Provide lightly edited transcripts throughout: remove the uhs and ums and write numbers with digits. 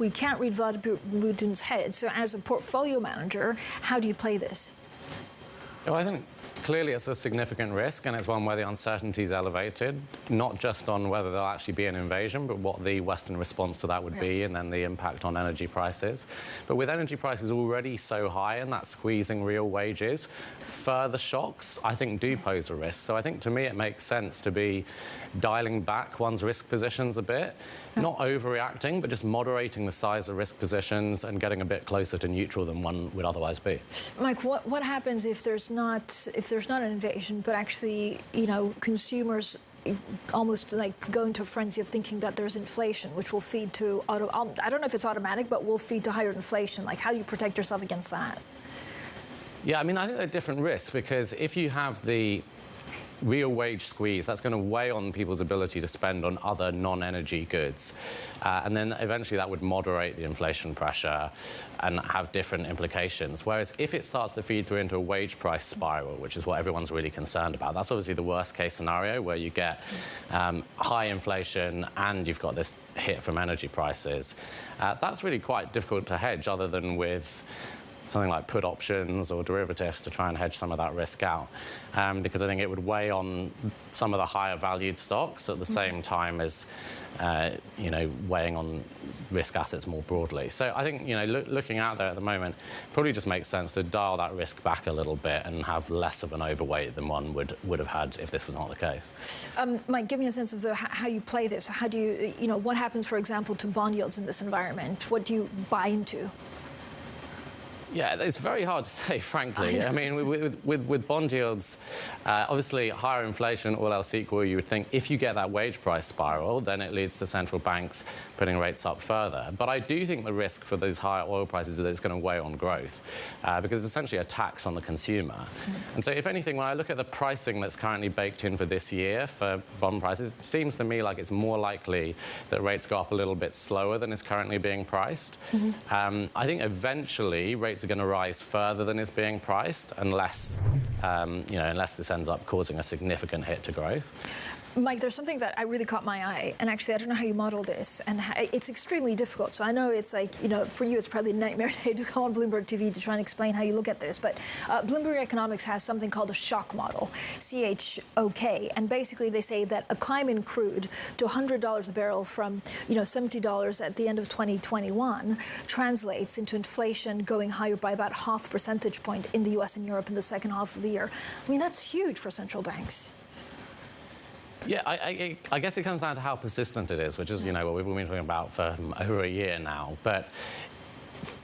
We can't read Vladimir Putin's head. So as a portfolio manager, how do you play this? Well, I think clearly it's a significant risk, and it's one where the uncertainty is elevated, not just on whether there'll actually be an invasion, but what the Western response to that would be, and then the impact on energy prices. But with energy prices already so high and that squeezing real wages, further shocks, I think, do pose a risk. So I think, to me, it makes sense to be dialing back one's risk positions a bit, not overreacting, but just moderating the size of risk positions and getting a bit closer to neutral than one would otherwise be. Mike, what happens if there's not an invasion, but actually, consumers almost like go into a frenzy of thinking that there's inflation, which will feed to I don't know if it's automatic, but will feed to higher inflation. Like, how do you protect yourself against that? Yeah, I mean, I think they're different risks, because if you have the real wage squeeze, that's going to weigh on people's ability to spend on other non-energy goods. And then eventually that would moderate the inflation pressure and have different implications. Whereas if it starts to feed through into a wage price spiral, which is what everyone's really concerned about, that's obviously the worst case scenario, where you get high inflation and you've got this hit from energy prices. That's really quite difficult to hedge, other than with something like put options or derivatives to try and hedge some of that risk out, because I think it would weigh on some of the higher valued stocks at the same time as weighing on risk assets more broadly. So I think, looking out there at the moment, probably just makes sense to dial that risk back a little bit and have less of an overweight than one would have had if this was not the case. Mike, give me a sense of how you play this. How do you, what happens, for example, to bond yields in this environment? What do you buy into? Yeah, it's very hard to say, frankly. I mean, with bond yields, obviously higher inflation, all else equal, you would think if you get that wage price spiral, then it leads to central banks putting rates up further. But I do think the risk for those higher oil prices is that it's going to weigh on growth, because it's essentially a tax on the consumer. And so if anything, when I look at the pricing that's currently baked in for this year for bond prices, it seems to me like it's more likely that rates go up a little bit slower than is currently being priced. I think eventually rates are going to rise further than is being priced, unless this ends up causing a significant hit to growth. Mike, there's something that really caught my eye, and actually I don't know how you model this, and it's extremely difficult. So I know it's like, for you it's probably a nightmare day to call on Bloomberg TV to try and explain how you look at this, but Bloomberg Economics has something called a shock model, CHOK, and basically they say that a climb in crude to $100 a barrel from, $70 at the end of 2021 translates into inflation going higher by about half a percentage point in the US and Europe in the second half of the year. I mean, that's huge for central banks. Yeah, I guess it comes down to how persistent it is, which is, what we've been talking about for over a year now. But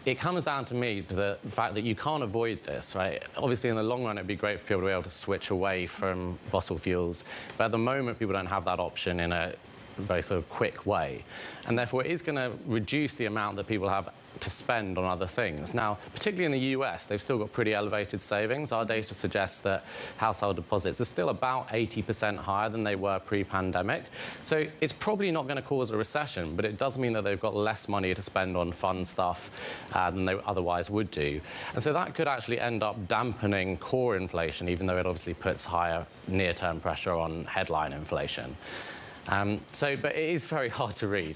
it comes down to me to the fact that you can't avoid this, right? Obviously, in the long run, it'd be great for people to be able to switch away from fossil fuels. But at the moment, people don't have that option in a very sort of quick way. And therefore, it is going to reduce the amount that people have to spend on other things. Now, particularly in the US, they've still got pretty elevated savings. Our data suggests that household deposits are still about 80% higher than they were pre-pandemic. So it's probably not going to cause a recession, but it does mean that they've got less money to spend on fun stuff than they otherwise would do. And so that could actually end up dampening core inflation, even though it obviously puts higher near-term pressure on headline inflation. But it is very hard to read.